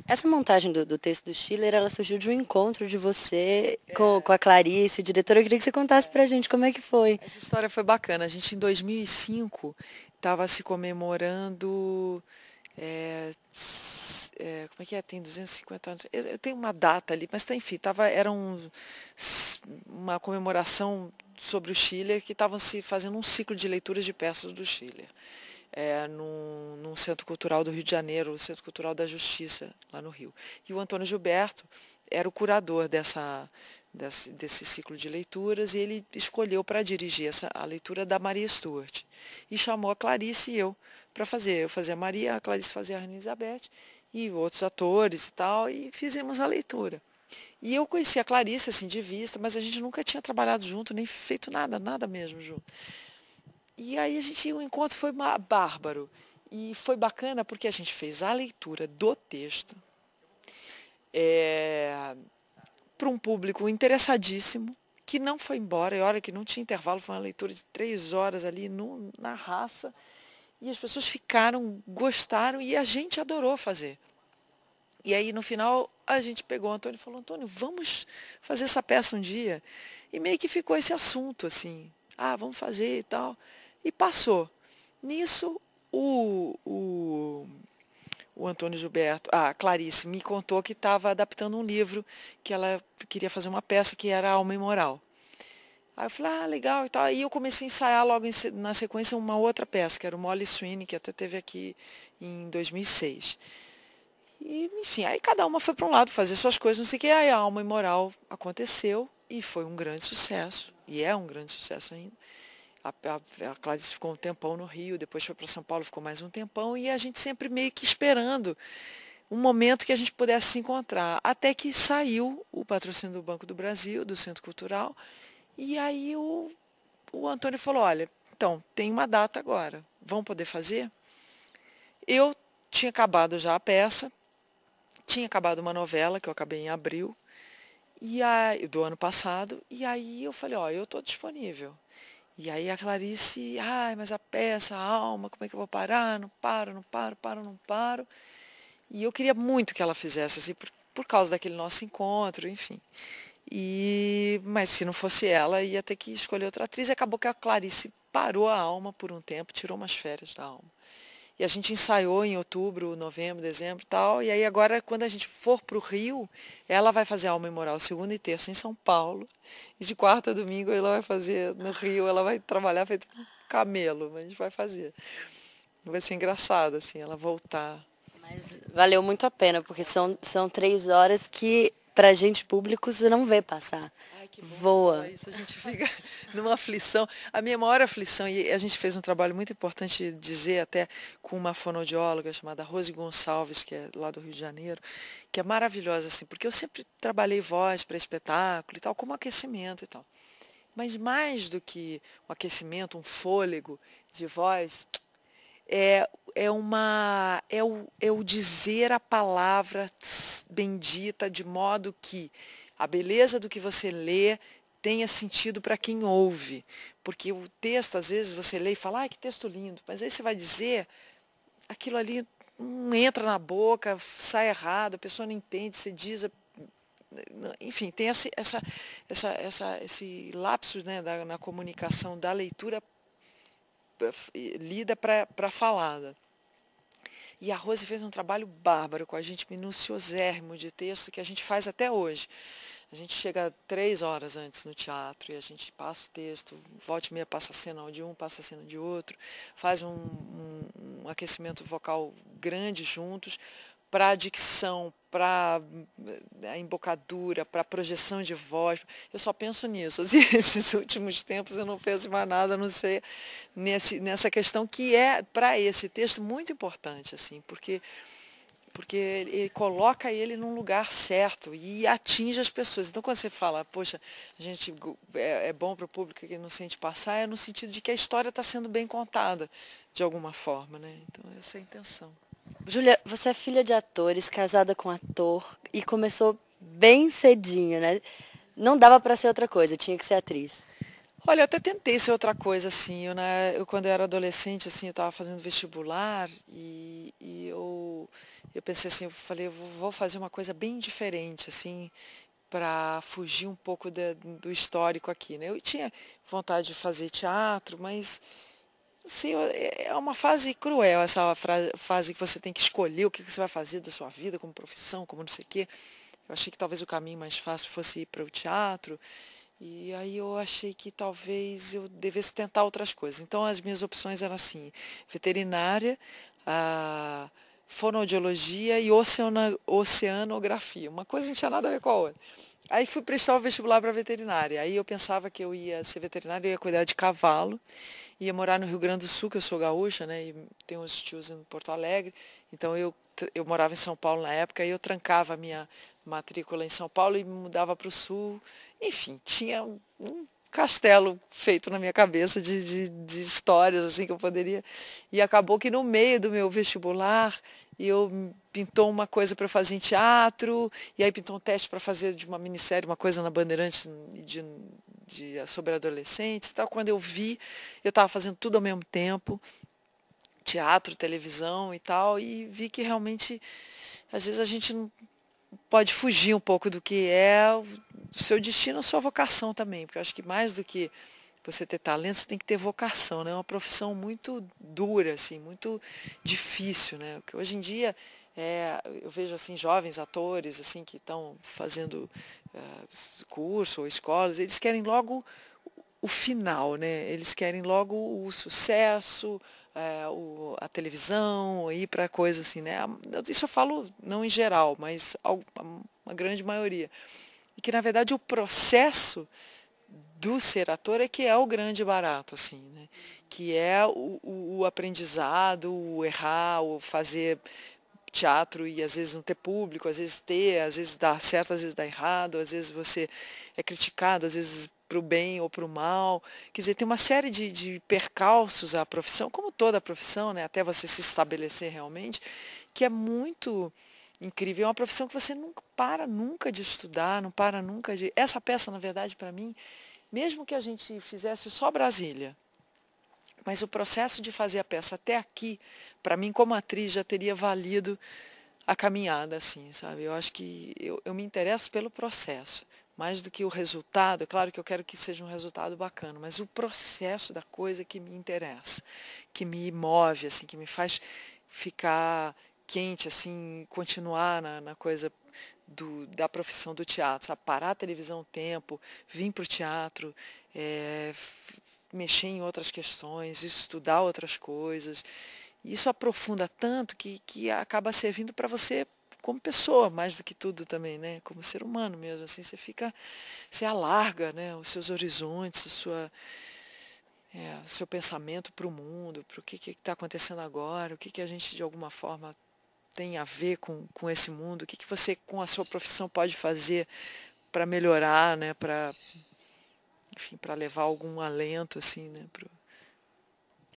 Essa montagem do texto do Schiller, ela surgiu de um encontro de você com a Clarice, diretora. Eu queria que você contasse pra gente como é que foi. Essa história foi bacana. A gente, em 2005, estava se comemorando. Como é que é? Tem 250 anos. Eu tenho uma data ali, mas enfim, uma comemoração sobre o Schiller, que estavam se fazendo um ciclo de leituras de peças do Schiller. Num centro cultural do Rio de Janeiro, o Centro Cultural da Justiça, lá no Rio. E o Antônio Gilberto era o curador desse ciclo de leituras, e ele escolheu para dirigir a leitura da Maria Stuart. E chamou a Clarice e eu para fazer. Eu fazia a Maria, a Clarice fazia a Rainha Elizabeth, e outros atores e tal, e fizemos a leitura. E eu conheci a Clarice, assim, de vista, mas a gente nunca tinha trabalhado junto, nem feito nada, nada mesmo junto. E aí o encontro foi bárbaro. E foi bacana porque a gente fez a leitura do texto para um público interessadíssimo, que não foi embora. E olha que não tinha intervalo, foi uma leitura de 3 horas ali na raça. E as pessoas ficaram, gostaram e a gente adorou fazer. E aí no final a gente pegou o Antônio e falou: Antônio, vamos fazer essa peça um dia. E meio que ficou esse assunto assim, vamos fazer e tal. E passou. Nisso o Antônio Gilberto, a Clarice me contou que estava adaptando um livro, que ela queria fazer uma peça que era Alma e Moral. Aí eu falei, legal e tal. Aí eu comecei a ensaiar logo na sequência uma outra peça, que era o Molly Sweeney, que até teve aqui em 2006. E, enfim, aí cada uma foi para um lado fazer suas coisas, não sei o que. Aí a Alma e Moral aconteceu e foi um grande sucesso. E é um grande sucesso ainda. A Clarice ficou um tempão no Rio, depois foi para São Paulo, ficou mais um tempão, e a gente sempre meio que esperando um momento que a gente pudesse se encontrar. Até que saiu o patrocínio do Banco do Brasil, do Centro Cultural, e aí o Antônio falou, olha, então, tem uma data agora, vão poder fazer? Eu tinha acabado já a peça, tinha acabado uma novela, que eu acabei em abril, do ano passado, e aí eu falei, eu estou disponível. E aí a Clarice, mas a peça, a alma, como é que eu vou parar? Não paro, não paro, paro, não paro. E eu queria muito que ela fizesse, assim, por causa daquele nosso encontro, enfim. Mas se não fosse ela, ia ter que escolher outra atriz. E acabou que a Clarice parou a alma por um tempo, tirou umas férias da alma. E a gente ensaiou em outubro, novembro, dezembro e tal. E aí agora, quando a gente for para o Rio, ela vai fazer Alma e Moral segunda e terça em São Paulo. E de quarta a domingo ela vai fazer no Rio. Ela vai trabalhar feito um camelo, mas a gente vai fazer. Vai ser engraçado, assim, ela voltar. Mas valeu muito a pena, porque são 3 horas que, pra gente público, você não vê passar. Ai, que bom você falar Voa. isso. A gente fica numa aflição. A minha maior aflição, e a gente fez um trabalho muito importante, dizer até com uma fonoaudióloga chamada Rose Gonçalves, que é lá do Rio de Janeiro, que é maravilhosa, assim, porque eu sempre trabalhei voz para espetáculo e tal, como aquecimento e tal. Mas mais do que um aquecimento, um fôlego de voz, é o dizer a palavra bendita de modo que a beleza do que você lê tenha sentido para quem ouve. Porque o texto, às vezes, você lê e fala, que texto lindo, mas aí você vai dizer, aquilo ali não entra na boca, sai errado, a pessoa não entende, você diz. Enfim, tem esse lapso, né, na comunicação da leitura lida para a falada. E a Rose fez um trabalho bárbaro com a gente, minuciosérrimo de texto, que a gente faz até hoje. A gente chega 3 horas antes no teatro e a gente passa o texto, volta e meia passa a cena de um, passa a cena de outro, faz um aquecimento vocal grande juntos, para a dicção, para a embocadura, para a projeção de voz. Eu só penso nisso. Esses últimos tempos eu não penso em mais nada, a não ser nessa questão que é, para esse texto, muito importante, assim, porque ele coloca ele num lugar certo e atinge as pessoas. Então, quando você fala, poxa, a gente é bom para o público que não sente passar, é no sentido de que a história está sendo bem contada, de alguma forma, né? Então, essa é a intenção. Júlia, você é filha de atores, casada com ator e começou bem cedinho, né? Não dava pra ser outra coisa, tinha que ser atriz. Olha, eu até tentei ser outra coisa, assim. Quando eu era adolescente, assim, eu estava fazendo vestibular e eu eu pensei assim, eu falei, eu vou fazer uma coisa bem diferente, assim, para fugir um pouco do histórico aqui, né? Eu tinha vontade de fazer teatro, mas assim, é uma fase cruel, essa fase que você tem que escolher o que você vai fazer da sua vida, como profissão, como não sei o quê. Eu achei que talvez o caminho mais fácil fosse ir para o teatro, e aí eu achei que talvez eu devesse tentar outras coisas. Então as minhas opções eram assim, veterinária, a fonoaudiologia e oceanografia. Uma coisa não tinha nada a ver com a outra. Aí fui prestar o vestibular para veterinária. Aí eu pensava que eu ia ser veterinária, eu ia cuidar de cavalo, ia morar no Rio Grande do Sul, que eu sou gaúcha, né? E tenho uns tios em Porto Alegre. Então eu morava em São Paulo na época, e eu trancava a minha matrícula em São Paulo e me mudava para o Sul. Enfim, tinha um castelo feito na minha cabeça de histórias assim que eu poderia. E acabou que no meio do meu vestibular eu pintou uma coisa para fazer em teatro, e aí pintou um teste para fazer de uma minissérie, uma coisa na Bandeirantes sobre adolescentes e tal. Quando eu vi, eu estava fazendo tudo ao mesmo tempo, teatro, televisão e tal, e vi que realmente às vezes a gente não pode fugir um pouco do que é o seu destino, a sua vocação também, porque eu acho que mais do que você ter talento, você tem que ter vocação, né? É uma profissão muito dura, assim, muito difícil, né? Porque hoje em dia eu vejo assim jovens atores assim que estão fazendo curso ou escolas, eles querem logo o final, né? Eles querem logo o sucesso, a televisão, ir para coisa assim, né? Isso eu falo não em geral, mas uma grande maioria. E que na verdade o processo do ser ator é que é o grande barato, assim, né? Que é o aprendizado, o errar, o fazer teatro e às vezes não ter público, às vezes ter, às vezes dá certo, às vezes dá errado, às vezes você é criticado, às vezes para o bem ou para o mal. Quer dizer, tem uma série de percalços à profissão, como toda a profissão, né? Até você se estabelecer realmente, que é muito incrível. É uma profissão que você nunca para nunca de estudar, não para nunca de... Essa peça, na verdade, para mim, mesmo que a gente fizesse só Brasília, mas o processo de fazer a peça até aqui, para mim como atriz já teria valido a caminhada, assim, sabe? Eu acho que eu me interesso pelo processo, mais do que o resultado. É claro que eu quero que seja um resultado bacana, mas o processo da coisa que me interessa, que me move, assim, que me faz ficar quente, assim, continuar na coisa da profissão do teatro, sabe? Parar a televisão um tempo, vir para o teatro, mexer em outras questões, estudar outras coisas. Isso aprofunda tanto que acaba servindo para você como pessoa, mais do que tudo também, né? Como ser humano mesmo, assim, você alarga, né, os seus horizontes, o seu pensamento para o mundo, para o que está acontecendo agora, o que a gente de alguma forma tem a ver com esse mundo, o que você com a sua profissão pode fazer para melhorar, né, para, enfim, para levar algum alento assim, né,